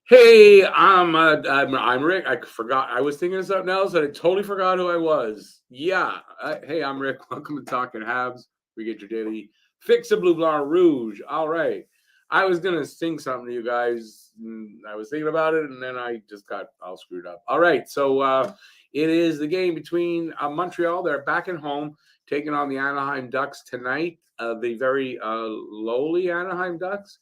Hey, I'm Rick. I forgot. I was thinking of something else, and I totally forgot who I was. Yeah. Hey, I'm Rick. Welcome to Talking Habs. We get your daily fix of Blue Blanc Rouge. All right. I was gonna sing something to you guys. I was thinking about it, and then I just got all screwed up. All right. So it is the game between Montreal. They're back at home, taking on the Anaheim Ducks tonight. The very lowly Anaheim Ducks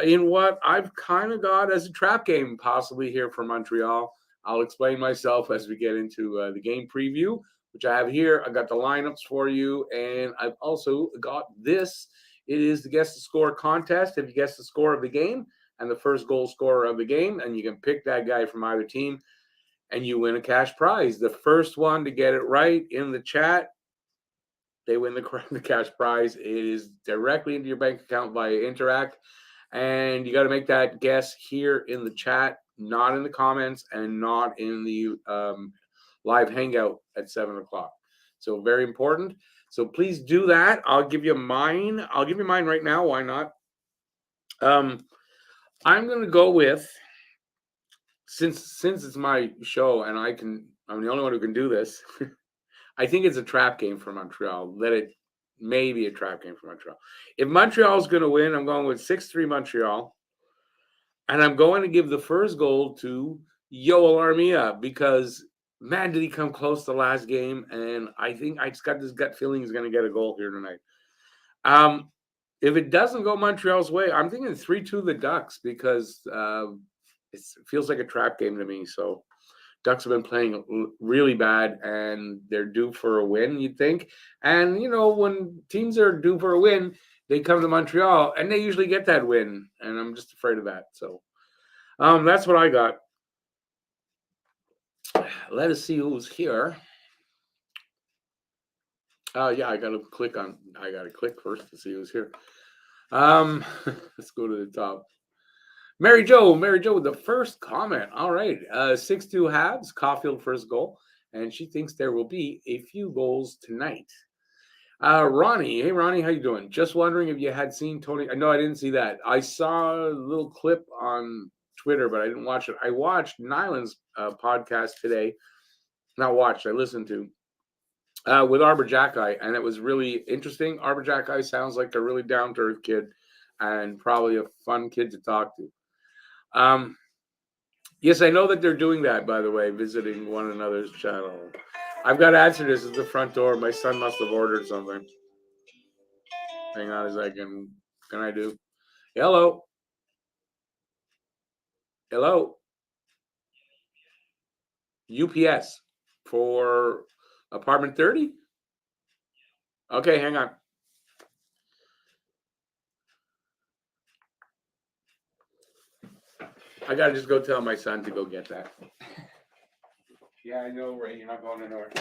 in what I've kind of got as a trap game possibly here for Montreal. I'll explain myself as we get into the game preview, which I have here. I got the lineups for you, and I've also got this. It is the guess the score contest. If you guess the score of the game and the first goal scorer of the game, and you can pick that guy from either team, and you win a cash prize. The first one to get it right in the chat, they win the cash prize. It is directly into your bank account via Interact. And you got to make that guess here in the chat, not in the comments and not in the live hangout at 7 o'clock. So very important. So please do that. I'll give you mine. I'll give you mine right now. Why not? I'm going to go with, since it's my show and I'm the only one who can do this. I think it's a trap game for Montreal. Maybe a trap game for Montreal. If Montreal's going to win, I'm going with 6-3 Montreal. And I'm going to give the first goal to Yoel Armia because, man, did he come close the last game. And I think I just got this gut feeling he's going to get a goal here tonight. If it doesn't go Montreal's way, I'm thinking 3-2 the Ducks because it feels like a trap game to me. So Ducks have been playing really bad, and they're due for a win, you'd think. And, when teams are due for a win, they come to Montreal, and they usually get that win. And I'm just afraid of that. So that's what I got. Let us see who's here. Yeah, I got to click first to see who's here. Let's go to the top. Mary Jo with the first comment. All right. 6-2 Habs, Caulfield first goal. And she thinks there will be a few goals tonight. Ronnie. Hey, Ronnie, how you doing? Just wondering if you had seen Tony. No, I didn't see that. I saw a little clip on Twitter, but I didn't watch it. I watched Nyland's podcast today. Not watched, I listened to. With Arbor Jacki, and it was really interesting. Arbor Jacki sounds like a really down-to-earth kid and probably a fun kid to talk to. Yes, I know that they're doing that, by the way, visiting one another's channel. I've got to answer this at the front door. My son must have ordered something. Hang on a second. Can I do? Hello? Hello? UPS for apartment 30? Okay, hang on. I got to just go tell my son to go get that. Yeah, I know, Ray. You're not going anywhere.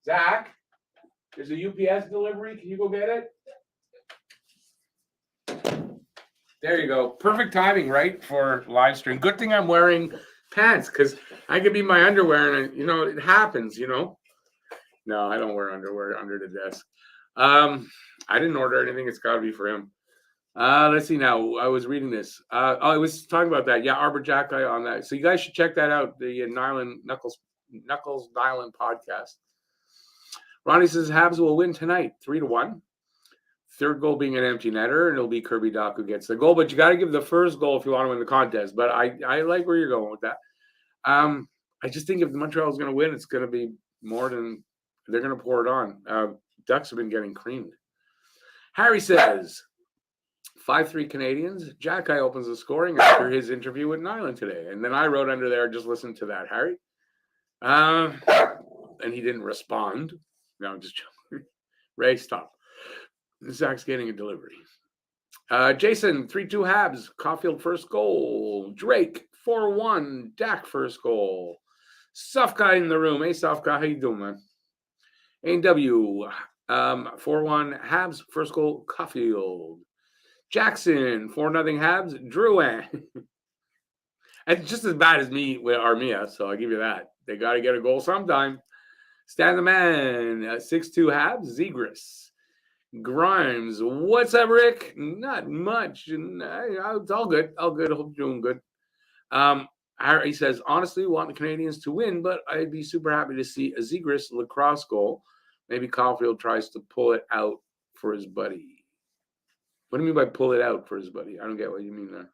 Zach, there's a UPS delivery. Can you go get it? There you go. Perfect timing, right, for live stream. Good thing I'm wearing pants because I could be in my underwear and, it happens, No, I don't wear underwear under the desk. I didn't order anything. It's got to be for him. Let's see now. I was reading this. I was talking about that. Yeah, Arbor Jacki on that. So you guys should check that out. The Knuckles Nyland podcast. Ronnie says Habs will win tonight, 3-1. Third goal being an empty netter, and it'll be Kirby Dach who gets the goal. But you got to give the first goal if you want to win the contest. But I like where you're going with that. I just think if Montreal is going to win, it's going to be more than they're going to pour it on. Ducks have been getting creamed. Harry says 5-3 Canadiens. Jacki opens the scoring after his interview with Nyland today. And then I wrote under there, just listen to that, Harry. And he didn't respond. No, I'm just joking. Ray, stop. Zach's getting a delivery. Jason, 3-2 Habs. Caulfield first goal. Drake, 4-1. Dak first goal. Soft guy in the room. Hey, soft guy, how you doing, man? A&W, 4-1 Habs first goal. Caulfield. Jackson, 4-0 Habs. Drouin. It's just as bad as me with Armia, so I'll give you that. They got to get a goal sometime. Stan the Man, 6-2 Habs. Zegras. Grimes, what's up, Rick? Not much. It's all good. All good. I hope you're doing good. He says, honestly, want the Canadiens to win, but I'd be super happy to see a Zegras lacrosse goal. Maybe Caulfield tries to pull it out for his buddy. What do you mean by pull it out for his buddy? I don't get what you mean there.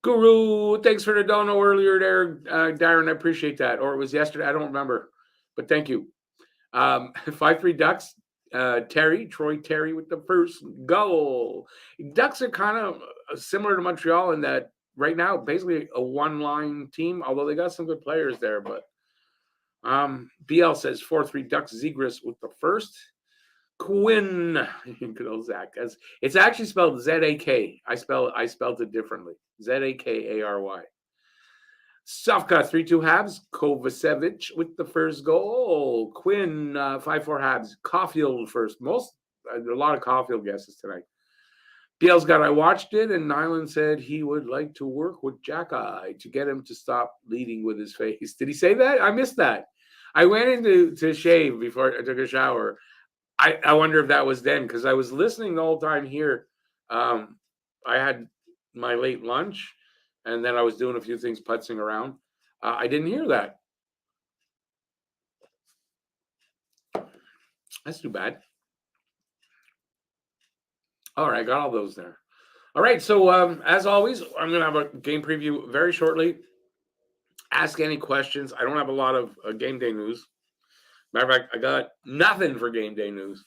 Guru, thanks for the dono earlier there, Darren. I appreciate that. Or it was yesterday. I don't remember. But thank you. 5-3 Ducks. Troy Terry with the first goal. Ducks are kind of similar to Montreal in that right now, basically a one-line team, although they got some good players there. But BL says 4-3 Ducks. Zegras with the first. Quinn, good old Zach. It's actually spelled Z-A-K. I spelled it differently. Z-A-K-A-R-Y. Sofka 3-2 Habs. Kovacevic with the first goal. Quinn 5-4 Habs. Caulfield first. A lot of Caulfield guesses tonight. BL's got I watched it, and Nyland said he would like to work with Jackeye to get him to stop leading with his face. Did he say that? I missed that. I went in to shave before I took a shower. I wonder if that was then, because I was listening the whole time here. I had my late lunch, and then I was doing a few things putzing around. I didn't hear that. That's too bad. All right, got all those there. All right, so as always, I'm going to have a game preview very shortly. Ask any questions. I don't have a lot of game day news. Matter of fact, I got nothing for game day news.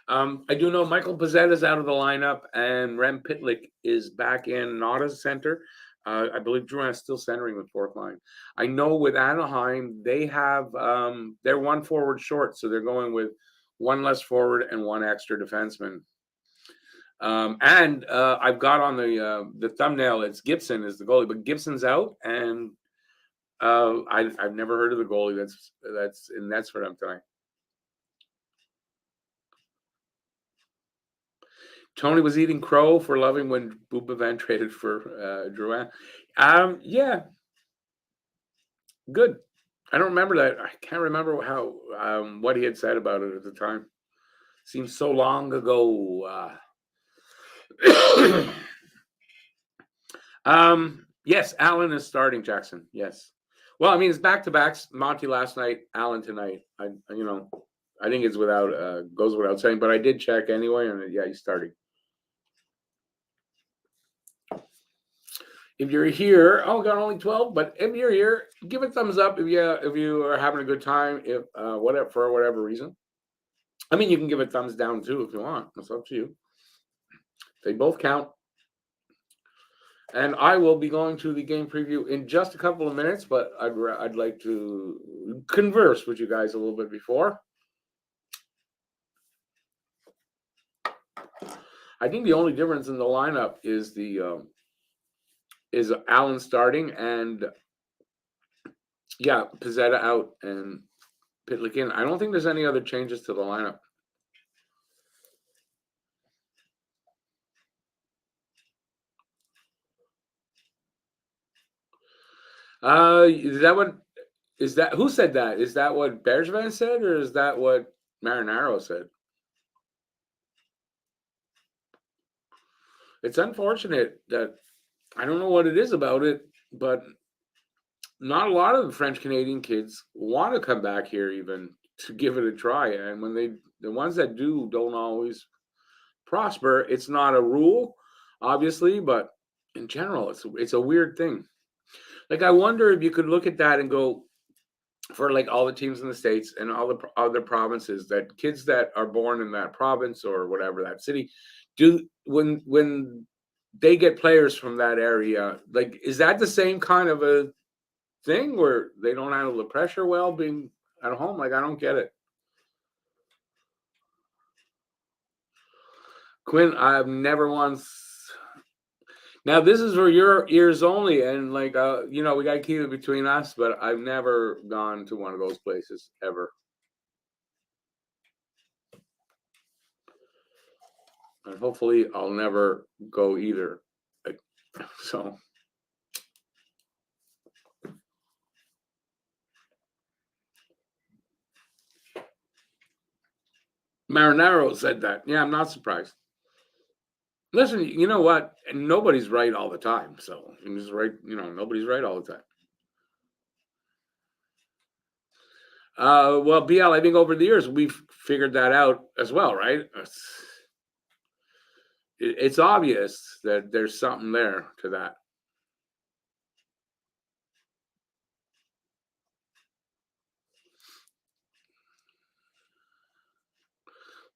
I do know Michael Pezzetta is out of the lineup, and Rem Pitlick is back in, not as a center. I believe Drouin is still centering with fourth line. I know with Anaheim, they have they're one forward short, so they're going with one less forward and one extra defenseman. And I've got on the thumbnail, it's Gibson is the goalie, but Gibson's out, and I've never heard of the goalie that's in nets for them tonight. Tony was eating crow for loving when Booba Van traded for Drouin. Yeah, good. I don't remember that. I can't remember how what he had said about it at the time. Seems so long ago. Yes, Allen is starting, Jackson. Yes. Well, I mean, it's back-to-backs. Monty last night, Allen tonight. I think it's goes without saying, but I did check anyway, and yeah, he's starting. If you're here, got only 12, but if you're here, give a thumbs up if you are having a good time. If for whatever reason, I mean, you can give a thumbs down too if you want. It's up to you. They both count. And I will be going to the game preview in just a couple of minutes, but I'd like to converse with you guys a little bit before. I think the only difference in the lineup is is Allen starting and Pezzetta out and Pitlick in. I don't think there's any other changes to the lineup. Who said that? Is that what Bergevin said, or is that what Marinaro said? It's unfortunate that I don't know what it is about it, but not a lot of the French Canadian kids want to come back here even to give it a try. And when the ones that do don't always prosper. It's not a rule, obviously, but in general, it's a weird thing. Like, I wonder if you could look at that and go, for like all the teams in the States and all the other provinces, that kids that are born in that province or whatever, that city, when they get players from that area, like, is that the same kind of a thing where they don't handle the pressure well being at home? Like, I don't get it. Quinn, I've never once. Now, this is for your ears only, and like, we got to keep it between us, but I've never gone to one of those places ever. And hopefully I'll never go either. So. Marinaro said that. Yeah, I'm not surprised. Listen, you know what? Nobody's right all the time. So he's right. Nobody's right all the time. Well, BL, I think over the years we've figured that out as well, right? It's obvious that there's something there to that.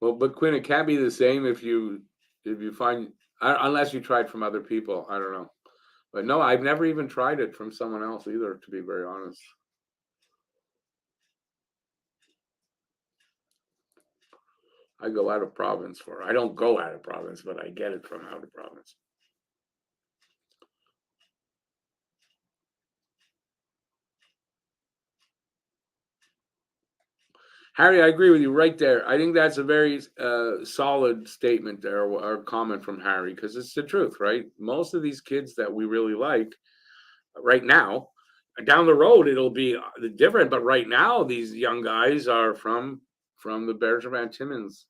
Well, but Quinn, it can't be the same if you find unless you tried from other people. I don't know, but no, I've never even tried it from someone else either. To be very honest, I go out of province for. I don't go out of province, but I get it from out of province. Harry, I agree with you right there. I think that's a very solid statement there, or comment from Harry, because it's the truth, right? Most of these kids that we really like right now, down the road it'll be different, but right now these young guys are from the Bergevin Timmins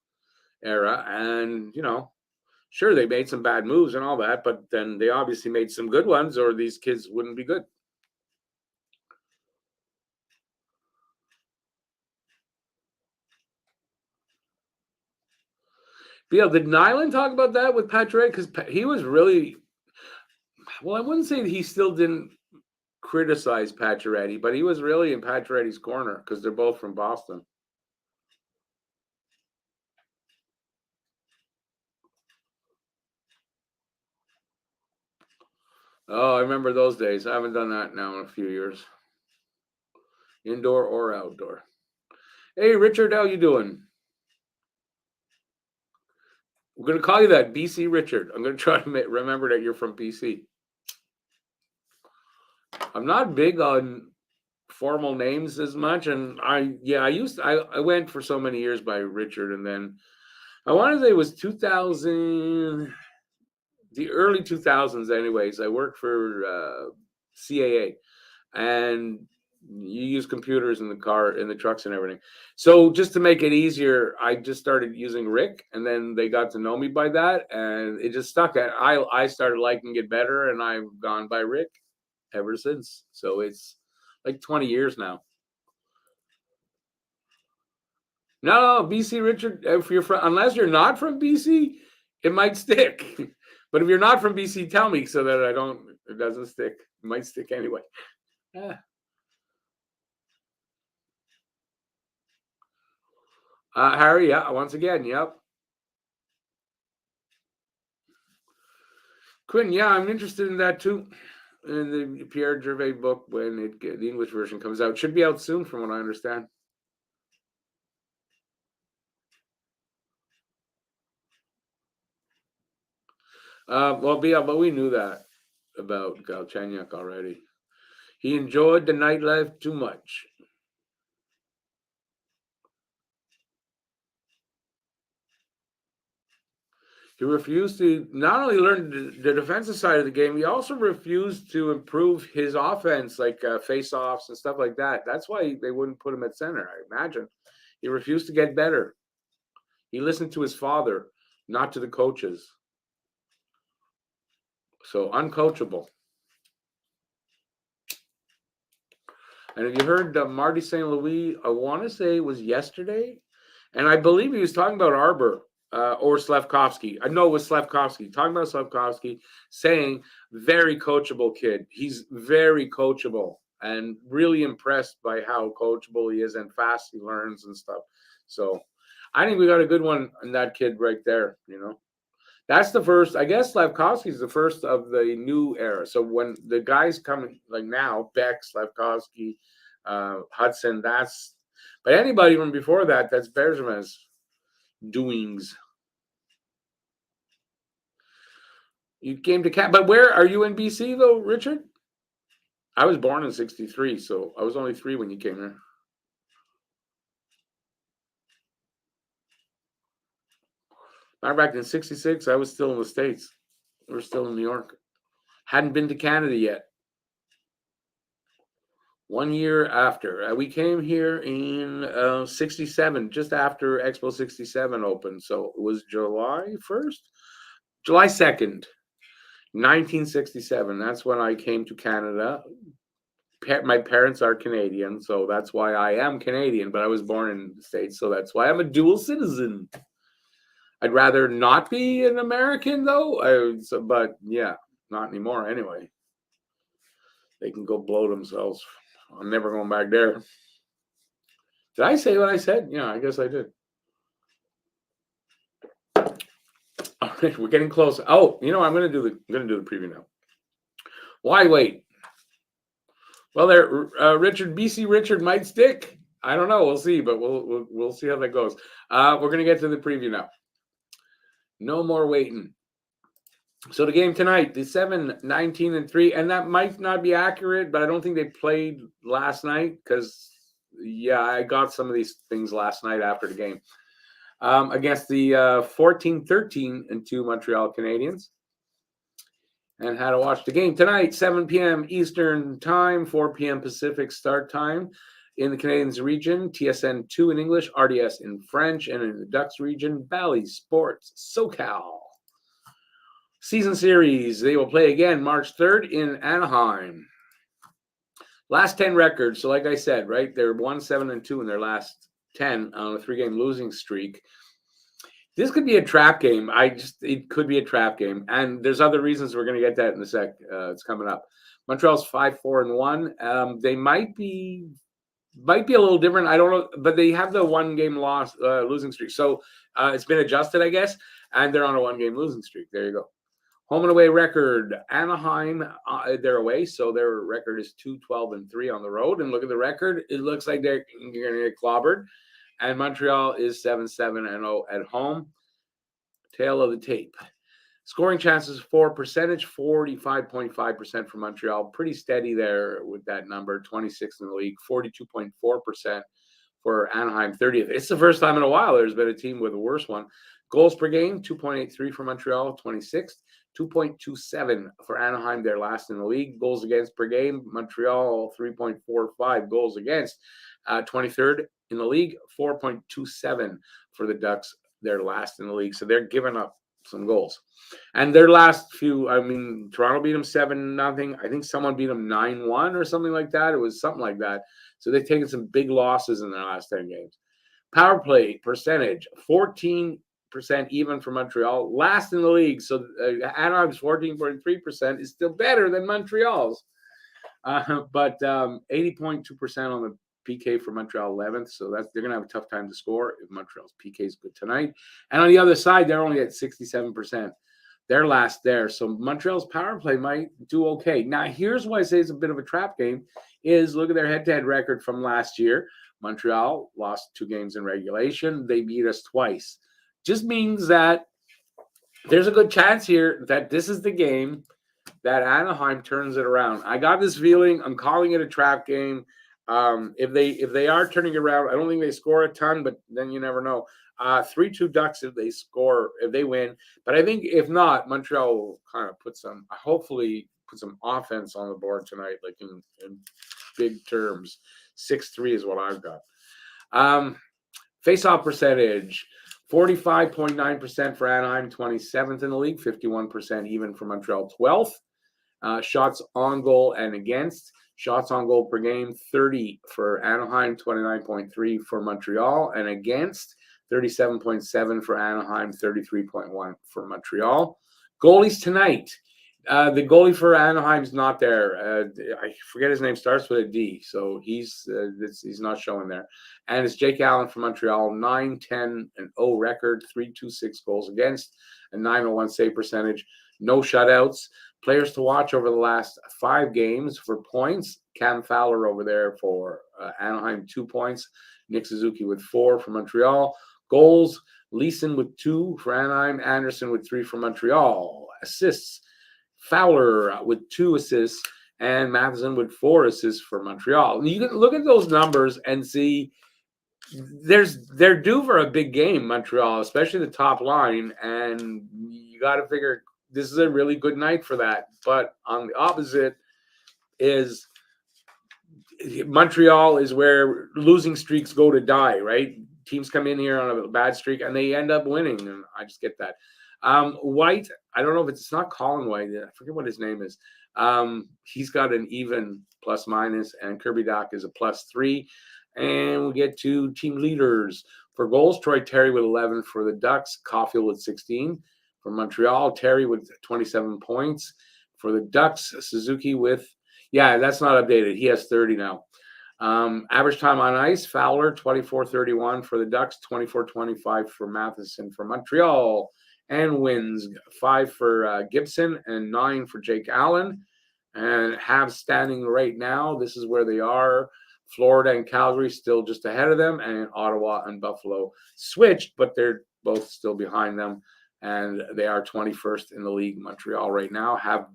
era, and sure they made some bad moves and all that, but then they obviously made some good ones, or these kids wouldn't be good. Bill, did Nyland talk about that with Patrick? Because he was really well. I wouldn't say that he still didn't criticize Pacioretty, but he was really in Pacioretty's corner because they're both from Boston. Oh, I remember those days. I haven't done that now in a few years, indoor or outdoor. Hey, Richard, how you doing? We're gonna call you that, BC Richard. I'm gonna try to remember that you're from BC. I'm not big on formal names as much, and I went for so many years by Richard, and then I want to say it was 2000, the early 2000s. Anyways, I worked for CAA, and you use computers in the car, in the trucks, and everything. So just to make it easier, I just started using Rick, and then they got to know me by that, and it just stuck. I started liking it better, and I've gone by Rick ever since. So it's like 20 years now. No, BC Richard, if you're from, unless you're not from BC, it might stick. But if you're not from BC, tell me so that it doesn't stick. It might stick anyway. Yeah. Harry, yeah, once again, yep. Quinn, yeah, I'm interested in that too. In the Pierre Gervais book, when the English version comes out, should be out soon, from what I understand. Well, yeah, but we knew that about Galchenyuk already. He enjoyed the nightlife too much. He refused to not only learn the defensive side of the game, he also refused to improve his offense, like face-offs and stuff like that. That's why they wouldn't put him at center, I imagine. He refused to get better. He listened to his father, not to the coaches. So uncoachable. And have you heard Marty St. Louis? I want to say it was yesterday, and I believe he was talking about Arbor or Slavkovsky. I know it was Slavkovsky. Talking about Slavkovsky, saying very coachable kid. He's very coachable, and really impressed by how coachable he is and fast he learns and stuff. So I think we got a good one in that kid right there. That's the first. I guess Slavkovsky is the first of the new era. So when the guys coming like now, Beck, Slavkovsky, Hudson, but anybody from before that, that's Bergevin's doings. You came to Cat, but where are you in BC though, Richard? I was born in '63, so I was only 3 when you came here. Matter back in '66, I was still in the States. We were still in New York. Hadn't been to Canada yet. 1 year after. We came here in '67, just after Expo '67 opened. So it was July 1st. July 2nd, 1967. That's when I came to Canada. My parents are Canadian, so that's why I am Canadian, but I was born in the States, so that's why I'm a dual citizen. I'd rather not be an American, though, but yeah, not anymore anyway. They can go blow themselves. I'm never going back there. Did I say what I said? Yeah, I guess I did. All right, we're getting close. Oh, I'm going to do the preview now. Why wait? Well, there, BC Richard might stick. I don't know. We'll see, but we'll see how that goes. We're going to get to the preview now. No more waiting. So the game tonight, the 7-19-3, and that might not be accurate, but I don't think they played last night because, yeah, I got some of these things last night after the game. Against the 14-13-2 Montreal Canadiens. And how to watch the game tonight, 7 p.m. Eastern Time, 4 p.m. Pacific start time in the Canadiens region, TSN 2 in English, RDS in French, and in the Ducks region, Bally Sports SoCal. Season series, they will play again March 3rd in Anaheim. Last 10 records, so like I said, right, they're 1-7-2 in their last 10 on a 3-game losing streak. This could be a trap game. It could be a trap game. And there's other reasons. We're going to get that in a sec. It's coming up. Montreal's 5-4-1. They might be a little different. I don't know, but they have the 1-game losing streak. So it's been adjusted, I guess. And they're on a 1-game losing streak. There you go. Home and away record. Anaheim, they're away. So their record is 2-12-3 on the road. And look at the record. It looks like they're going to get clobbered. And Montreal is 7-7-0 at home. Tail of the tape. Scoring chances for percentage, 45.5% for Montreal. Pretty steady there with that number, 26th in the league. 42.4% for Anaheim, 30th. It's the first time in a while there's been a team with a worse one. Goals per game, 2.83 for Montreal, 26th. 2.27 for Anaheim, they're last in the league. Goals against per game, Montreal, 3.45 goals against. 23rd in the league, 4.27 for the Ducks. They're last in the league. So they're giving up some goals. And their last few, Toronto beat them 7-0. I think someone beat them 9-1 or something like that. It was something like that. So they've taken some big losses in their last 10 games. Power play percentage, 14% even for Montreal. Last in the league. So Anaheim's 14.3% is still better than Montreal's. But 80.2% on the PK for Montreal 11th, so they're going to have a tough time to score if Montreal's PK is good tonight. And on the other side, they're only at 67%. They're last there, so Montreal's power play might do okay. Now, here's why I say it's a bit of a trap game, is look at their head-to-head record from last year. Montreal lost 2 games in regulation. They beat us twice. Just means that there's a good chance here that this is the game that Anaheim turns it around. I got this feeling. I'm calling it a trap game. If they are turning it around, I don't think they score a ton, but then you never know. 3-2 Ducks if they win. But I think if not, Montreal will kind of hopefully put some offense on the board tonight, like in big terms. 6-3 is what I've got. Face-off percentage, 45.9% for Anaheim, 27th in the league, 51% even for Montreal, 12th. Shots on goal and against. Shots on goal per game, 30 for Anaheim, 29.3 for Montreal, and against 37.7 for Anaheim, 33.1 for Montreal. Goalies tonight. The goalie for Anaheim's not there. I forget his name, starts with a D, so he's not showing there. And it's Jake Allen for Montreal, 9-10-0 record, 3.26 goals against, a 901 save percentage, no shutouts. Players to watch over the last 5 games for points. Cam Fowler over there for Anaheim, 2 points. Nick Suzuki with 4 for Montreal. Goals, Leeson with 2 for Anaheim. Anderson with 3 for Montreal. Assists, Fowler with 2 assists. And Matheson with 4 assists for Montreal. And you can look at those numbers and see they're due for a big game, Montreal, especially the top line. And you got to figure this is a really good night for that. But on the opposite is Montreal is where losing streaks go to die, right? Teams come in here on a bad streak and they end up winning. And I just get that. White, I don't know if it's not Colin White. I forget what his name is. He's got an even plus minus, and Kirby Doc is a +3. And we get to team leaders. For goals, Troy Terry with 11 for the Ducks, Caulfield with 16. For Montreal, Terry with 27 points. For the Ducks, Suzuki with, that's not updated. He has 30 now. Average time on ice, Fowler, 24:31 for the Ducks, 24:25 for Matheson for Montreal. And wins 5 for Gibson and 9 for Jake Allen. And Habs standing right now, this is where they are. Florida and Calgary still just ahead of them, and Ottawa and Buffalo switched, but they're both still behind them. And they are 21st in the league. Montreal right now I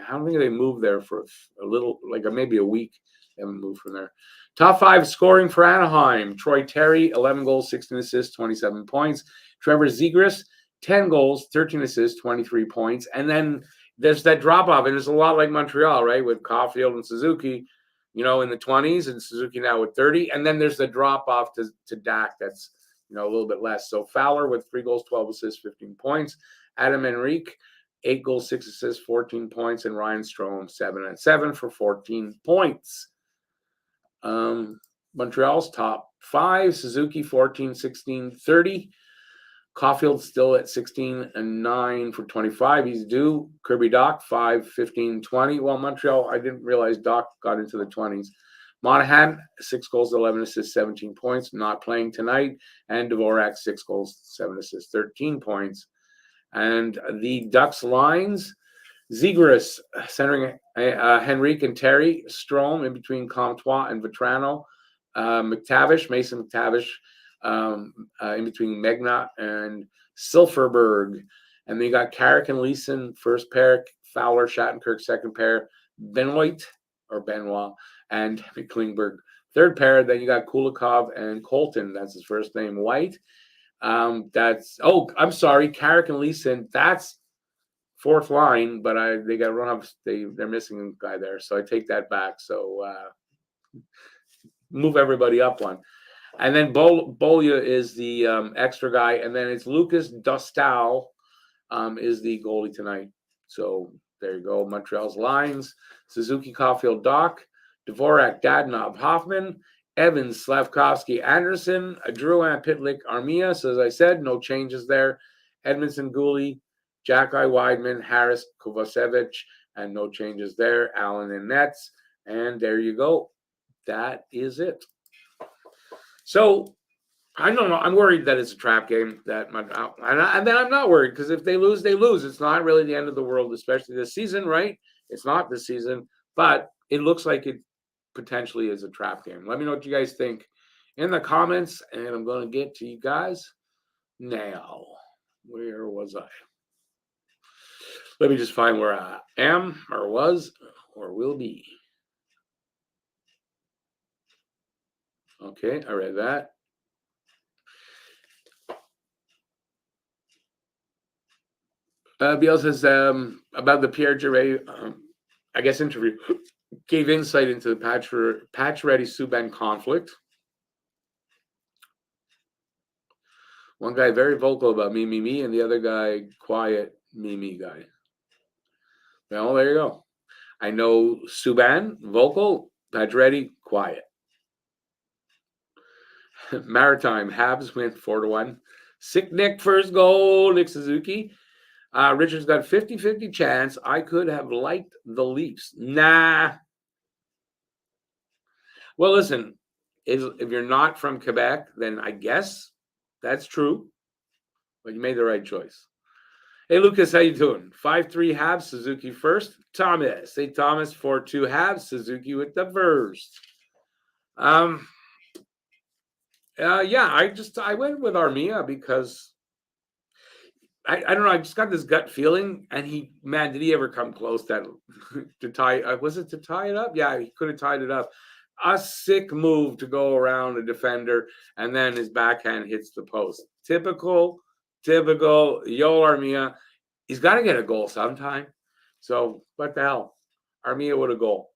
don't think they moved there for a little, like maybe a week. They haven't moved from there. Top 5 scoring for Anaheim. Troy Terry, 11 goals, 16 assists, 27 points. Trevor Zegras, 10 goals, 13 assists, 23 points. And then there's that drop off, and it's a lot like Montreal, right? With Caulfield and Suzuki, in the 20s, and Suzuki now with 30. And then there's the drop off to Dak that's, a little bit less. So Fowler with 3 goals, 12 assists, 15 points. Adam Henrique, 8 goals, 6 assists, 14 points. And Ryan Strome, 7-7 for 14 points. Montreal's top 5, Suzuki 14, 16, 30. Caulfield still at 16 and 9 for 25. He's due. Kirby Doc 5, 15, 20. Well, Montreal, I didn't realize Doc got into the 20s. Monahan, 6 goals, 11 assists, 17 points. Not playing tonight. And Dvorak, 6 goals, 7 assists, 13 points. And the Ducks lines, Zegras centering Henrique and Terry. Strome in between Comtois and Vetrano. Mason McTavish in between Megna and Silverberg. And they got Carrick and Leeson first pair, Fowler, Shattenkirk second pair, Benoit, and Klingberg third pair. Then you got Kulikov and Colton. That's his first name, White. I'm sorry, Carrick and Leeson. That's fourth line, but they got run up. They're missing a guy there, so I take that back. So move everybody up one. And then Bolya is the extra guy, and then it's Lucas Dostal is the goalie tonight. So there you go. Montreal's lines: Suzuki, Caulfield, Doc, Dvorak, Dadonov, Hoffman, Evans, Slavkovsky, Anderson, Drouin, Pitlick, Armia. So as I said, no changes there. Edmondson, Gooley, Jacki, Weidman, Harris, Kovacevic, and no changes there. Allen and Nets. And there you go. That is it. So I don't know. I'm worried that it's a trap game. And then I'm not worried, because if they lose, they lose. It's not really the end of the world, especially this season, right? It's not this season, but it looks like it potentially is a trap game. Let me know what you guys think in the comments, and I'm going to get to you guys now. Where was I? Let me just find where I am or was or will be. Okay, I read that. Biel says about the Pierre Giray, interview, gave insight into the Pacioretty-Subban conflict. One guy very vocal about me, and the other guy quiet, me guy. Well, there you go. I know Subban, vocal, Pacioretty, quiet. Maritime, Habs win 4-1. Sick Nick first goal, Nick Suzuki. Richard's got 50-50 chance. I could have liked the Leafs. Nah. Well, listen, if you're not from Quebec, then I guess that's true. But you made the right choice. Hey, Lucas, how you doing? 5-3 Habs, Suzuki first. Thomas, St. Thomas, 4-2 Habs, Suzuki with the first. I went with Armia because I don't know. I just got this gut feeling, and did he ever come close to tie? Was it to tie it up? Yeah, he could have tied it up. A sick move to go around a defender, and then his backhand hits the post. Typical Yoel Armia. He's got to get a goal sometime. So what the hell? Armia with a goal.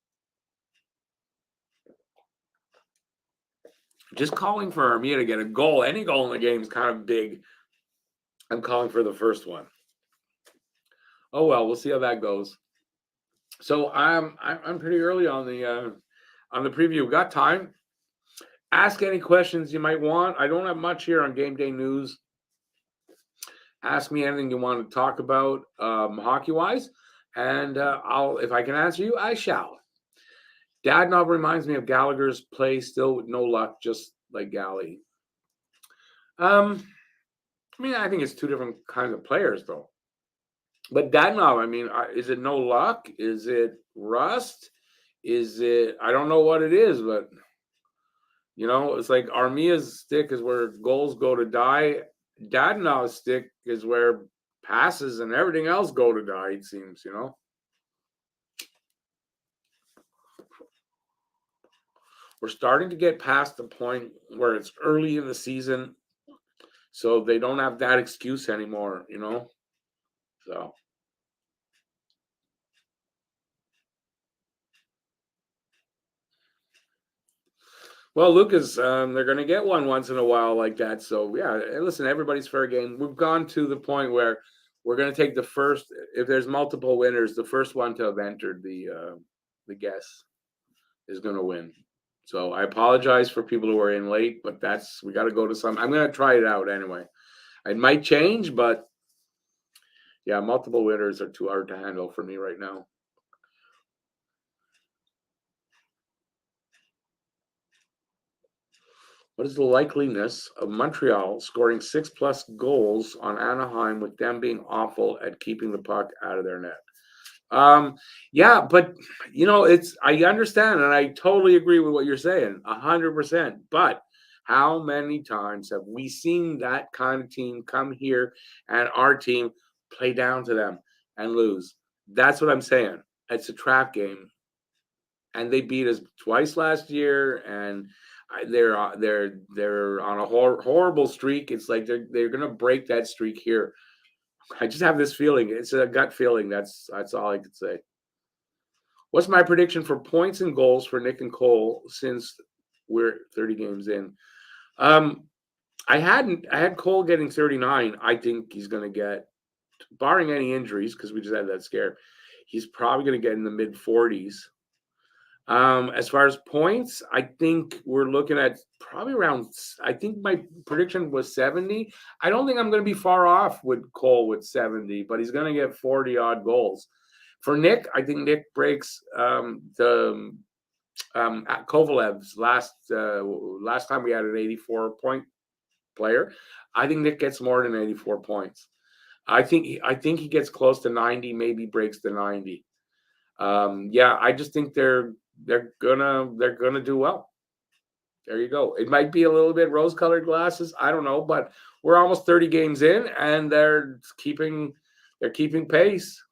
Just calling for Armia to get a goal, any goal in the game is kind of big. I'm calling for the first one. Oh well, we'll see how that goes. So I'm pretty early on the preview. Got time? Ask any questions you might want. I don't have much here on game day news. Ask me anything you want to talk about, hockey wise, and I'll if I can answer you, I shall. Dadnob reminds me of Gallagher's play, still with no luck, just like Galley. I mean, I think it's two different kinds of players, though. But Dadnob, I mean, is it no luck? Is it rust? Is it? I don't know what it is, but it's like Armia's stick is where goals go to die. Dadnow's stick is where passes and everything else go to die. It seems. We're starting to get past the point where it's early in the season, so they don't have that excuse anymore. So, well, Lucas, they're going to get one once in a while like that. So, yeah, listen, everybody's fair game. We've gone to the point where we're going to take the first. If there's multiple winners, the first one to have entered the guess is going to win. So I apologize for people who are in late, but we got to go to some. I'm going to try it out anyway. It might change, but yeah, multiple winners are too hard to handle for me right now. What is the likeliness of Montreal scoring 6+ goals on Anaheim with them being awful at keeping the puck out of their net? Yeah, but I understand and I totally agree with what you're saying, 100%. But how many times have we seen that kind of team come here and our team play down to them and lose? That's what I'm saying. It's a trap game, and they beat us twice last year, and they're on a horrible streak. It's like they're gonna break that streak here. I just have this feeling. It's a gut feeling. That's all I could say. What's my prediction for points and goals for Nick and Cole since we're 30 games in? Um, I had Cole getting 39. I think he's going to get, barring any injuries, because we just had that scare, he's probably going to get in the mid 40s. As far as points, I think we're looking at probably around. I think my prediction was 70. I don't think I'm going to be far off with Cole with 70, but he's going to get 40 odd goals. For Nick, I think Nick breaks the Kovalev's last time we had an 84-point player. I think Nick gets more than 84 points. I think he gets close to 90, maybe breaks the 90. Yeah, I just think they're gonna do well. There you go. It might be a little bit rose-colored glasses. I don't know, but we're almost 30 games in, and they're keeping pace.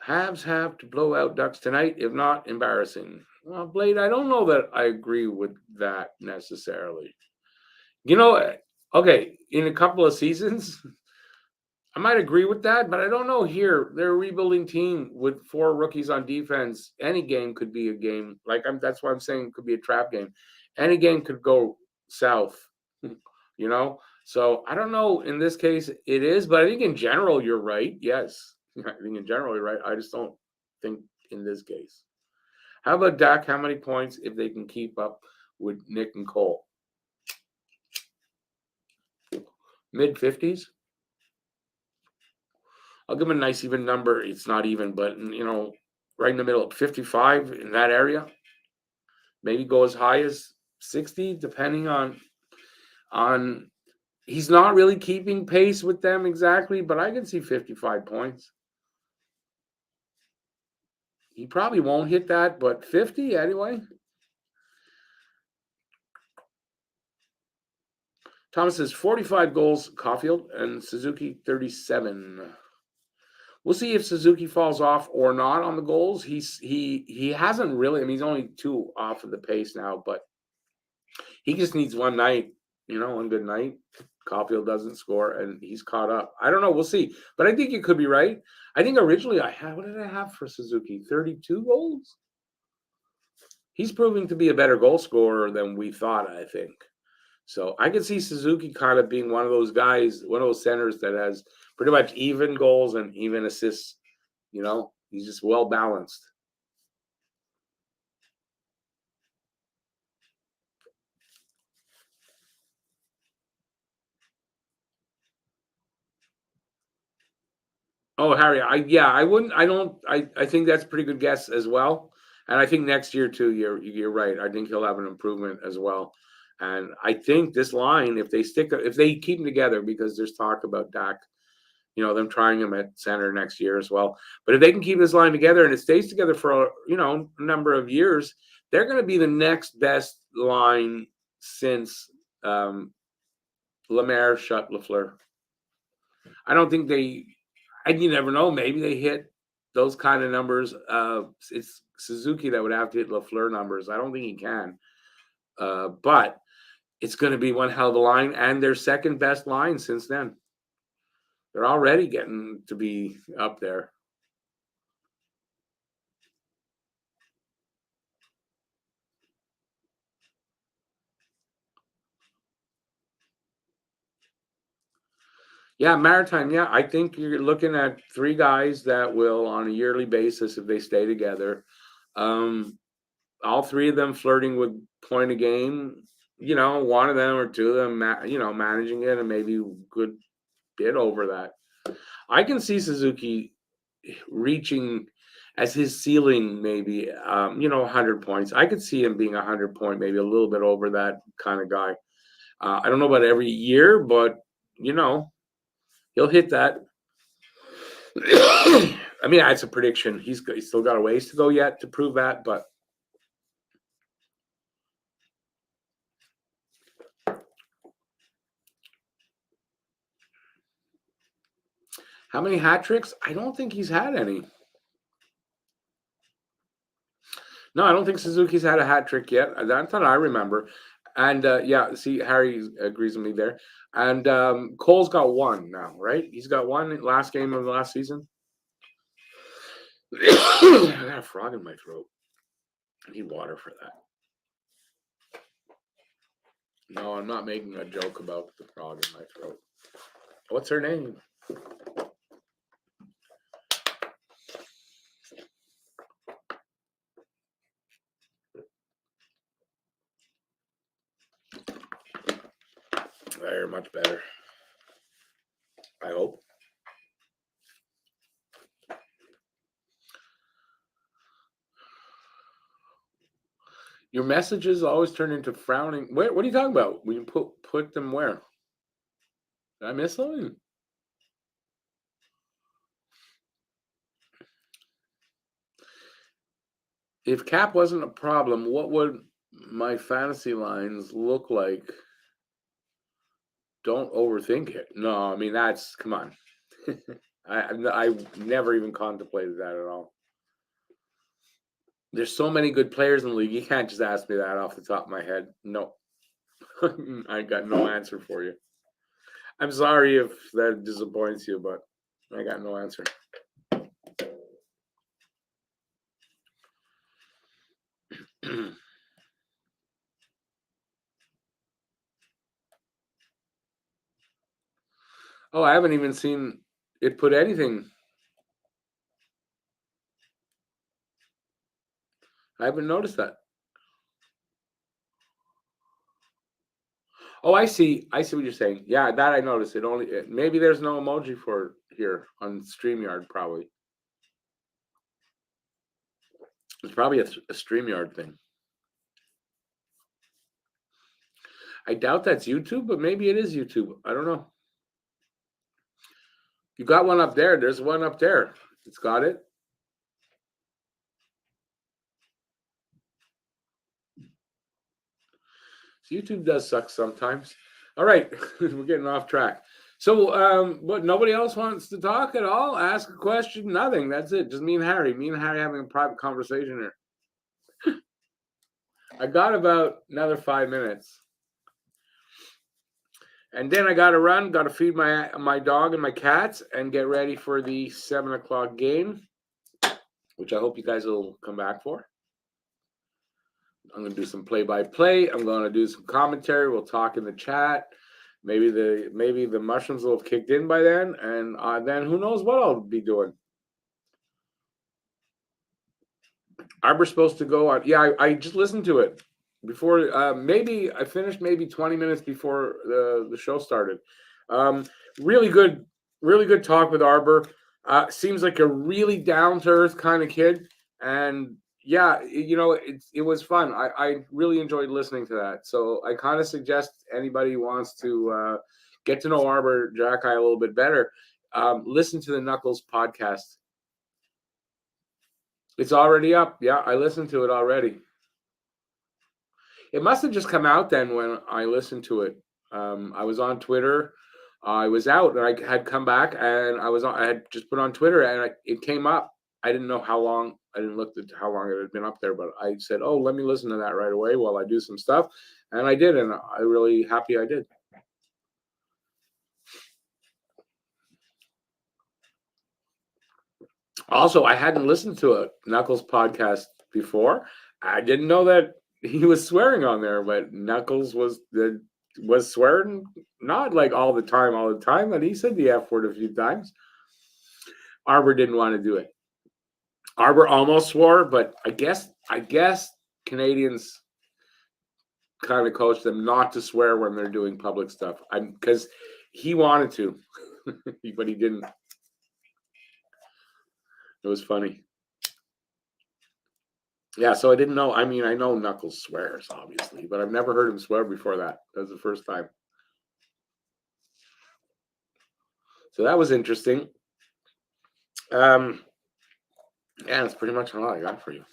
Habs have to blow out Ducks tonight. If not, embarrassing. Well, Blade, I don't know that I agree with that necessarily. Okay, in a couple of seasons, I might agree with that, but I don't know here. They're a rebuilding team with 4 rookies on defense. Any game could be a game. That's why I'm saying it could be a trap game. Any game could go south, you know? So I don't know. In this case, it is, but I think in general, you're right. Yes. I think in general, you're right. I just don't think in this case. How about Dak? How many points if they can keep up with Nick and Cole? Mid 50s? I'll give him a nice even number. It's not even, but right in the middle, 55 in that area. Maybe go as high as 60, depending on. He's not really keeping pace with them exactly, but I can see 55 points. He probably won't hit that, but 50 anyway. Thomas says 45 goals, Caulfield, and Suzuki 37. We'll see if Suzuki falls off or not on the goals. He hasn't really. I mean, he's only 2 off of the pace now, but he just needs one night, one good night. Caulfield doesn't score, and he's caught up. I don't know. We'll see. But I think you could be right. I think originally what did I have for Suzuki? 32 goals? he's proving to be a better goal scorer than we thought, I think. So I could see Suzuki kind of being one of those guys, one of those centers that has pretty much even goals and even assists. He's just well balanced. Oh, Harry, I wouldn't. I don't. I think that's a pretty good guess as well. And I think next year too. You're right. I think he'll have an improvement as well. And I think this line, if they keep them together, because there's talk about Dak, them trying him at center next year as well. But if they can keep this line together and it stays together for a number of years, they're going to be the next best line since Lemaire shut Lafleur. I don't think and you never know. Maybe they hit those kind of numbers. It's Suzuki that would have to hit Lafleur numbers. I don't think he can. But it's going to be one hell of a line, and their second best line since then. They're already getting to be up there. Yeah, Maritime. Yeah, I think you're looking at three guys that will, on a yearly basis, if they stay together, all three of them flirting with point a game. One of them or two of them, managing it and maybe a good bit over that. I can see Suzuki reaching as his ceiling, maybe 100 points. I could see him being 100 point, maybe a little bit over that kind of guy. I don't know about every year, but he'll hit that. I mean, that's a prediction. He's still got a ways to go yet to prove that, but how many hat tricks? I don't think he's had any. No, I don't think Suzuki's had a hat trick yet. That's what I remember. And see, Harry agrees with me there. And Cole's got one now, right? He's got one last game of the last season. I got a frog in my throat. I need water for that. No, I'm not making a joke about the frog in my throat. What's her name? They're much better. I hope. Your messages always turn into frowning. What are you talking about? We put them where? Did I miss something? If cap wasn't a problem, what would my fantasy lines look like? Don't overthink it. No, I mean come on. I never even contemplated that at all. There's so many good players in the league. You can't just ask me that off the top of my head. No, I got no answer for you. I'm sorry if that disappoints you, but I got no answer. Oh, I haven't even seen it put anything. I haven't noticed that. Oh, I see. I see what you're saying. Yeah, that I noticed. Maybe there's no emoji for it here on StreamYard. Probably it's probably a StreamYard thing. I doubt that's YouTube, but maybe it is YouTube. I don't know. You got one up there. There's one up there. It's got it. So YouTube does suck sometimes. All right, we're getting off track. So, what? Nobody else wants to talk at all? Ask a question? Nothing. That's it. Just me and Harry. Me and Harry having a private conversation here. I got about another 5 minutes. And then I got to run, got to feed my dog and my cats and get ready for the 7 o'clock game, which I hope you guys will come back for. I'm going to do some play-by-play. I'm going to do some commentary. We'll talk in the chat. Maybe the mushrooms will have kicked in by then, and then who knows what I'll be doing. Arbor's supposed to go on. Yeah, I just listened to it before. Maybe I finished 20 minutes before the show started. Really good talk with Arbor. Seems like a really down to earth kind of kid, and yeah, it was fun. I really enjoyed listening to that. So I kind of suggest anybody who wants to get to know Arbor Jacki a little bit better, listen to the Knuckles podcast. It's already up. Yeah, I listened to it already. It must have just come out then when I listened to it. I was on Twitter. I was out and I had come back and I had just put on Twitter and it came up. I didn't know how long. I didn't look at how long it had been up there, but I said, "Oh, let me listen to that right away while I do some stuff," and I did, and I'm really happy I did. Also, I hadn't listened to a Knuckles podcast before. I didn't know that he was swearing on there, but Knuckles was swearing, not like all the time, but he said the F word a few times. Arbor didn't want to do it. Arbor almost swore, but I guess Canadiens kind of coach them not to swear when they're doing public stuff. Because he wanted to, but he didn't. It was funny. Yeah, so I didn't know. I mean, I know Knuckles swears, obviously, but I've never heard him swear before that. That was the first time. So that was interesting. Yeah, that's pretty much all I got for you.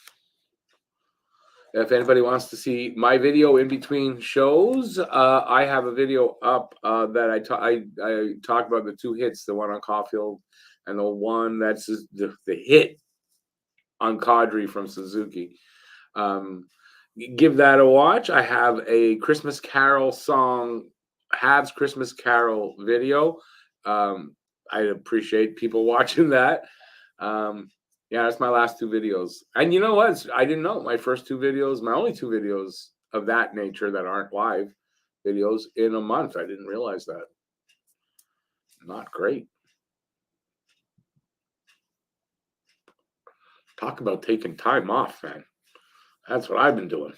If anybody wants to see my video in between shows, I have a video up that I talk about the two hits, the one on Caulfield and the one that's the hit on Kadri from Suzuki. Give that a watch. I have a Christmas Carol song, Habs Christmas Carol video. I appreciate people watching that. Yeah, that's my last two videos. And you know what? I didn't know my first two videos, my only two videos of that nature that aren't live videos in a month. I didn't realize that. Not great. Talk about taking time off, man. That's what I've been doing.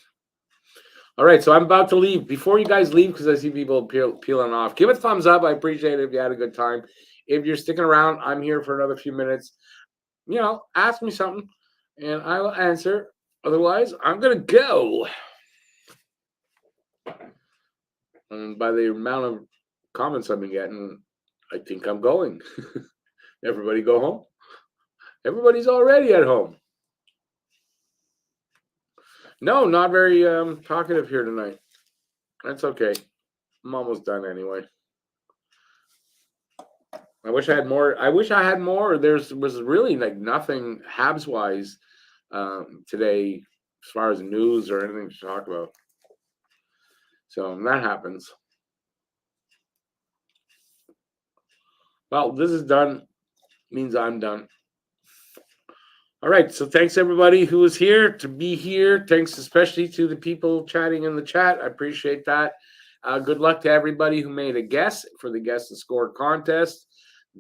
All right, so I'm about to leave. Before you guys leave, because I see people peeling off, give it a thumbs up. I appreciate it if you had a good time. If you're sticking around, I'm here for another few minutes. Ask me something, and I will answer. Otherwise, I'm going to go. And by the amount of comments I've been getting, I think I'm going. Everybody go home? Everybody's already at home. No, not very talkative here tonight. That's okay. I'm almost done anyway. I wish I had more. There was really like nothing Habs-wise today as far as news or anything to talk about. So that happens. Well, this is done. Means I'm done. All right. So thanks everybody who was here to be here. Thanks especially to the people chatting in the chat. I appreciate that. Good luck to everybody who made a guess for the Guess the Score contest.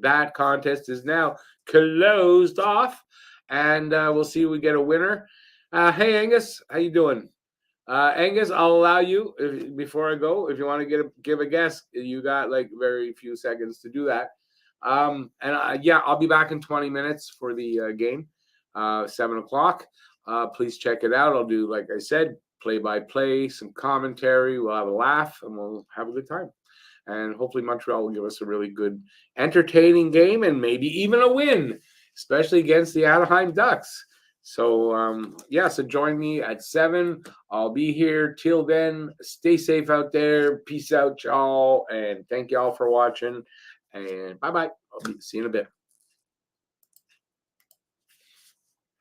That contest is now closed off, and we'll see if we get a winner. Hey, Angus, how you doing? Angus, I'll allow you, before I go, if you want to give a guess, you got like very few seconds to do that. Yeah, I'll be back in 20 minutes for the game, 7 o'clock. Please check it out. I'll do, like I said, play-by-play, some commentary. We'll have a laugh, and we'll have a good time. And hopefully Montreal will give us a really good, entertaining game and maybe even a win, especially against the Anaheim Ducks. So, so join me at 7. I'll be here. Till then, stay safe out there. Peace out, y'all. And thank y'all for watching. And bye-bye. I'll see you in a bit.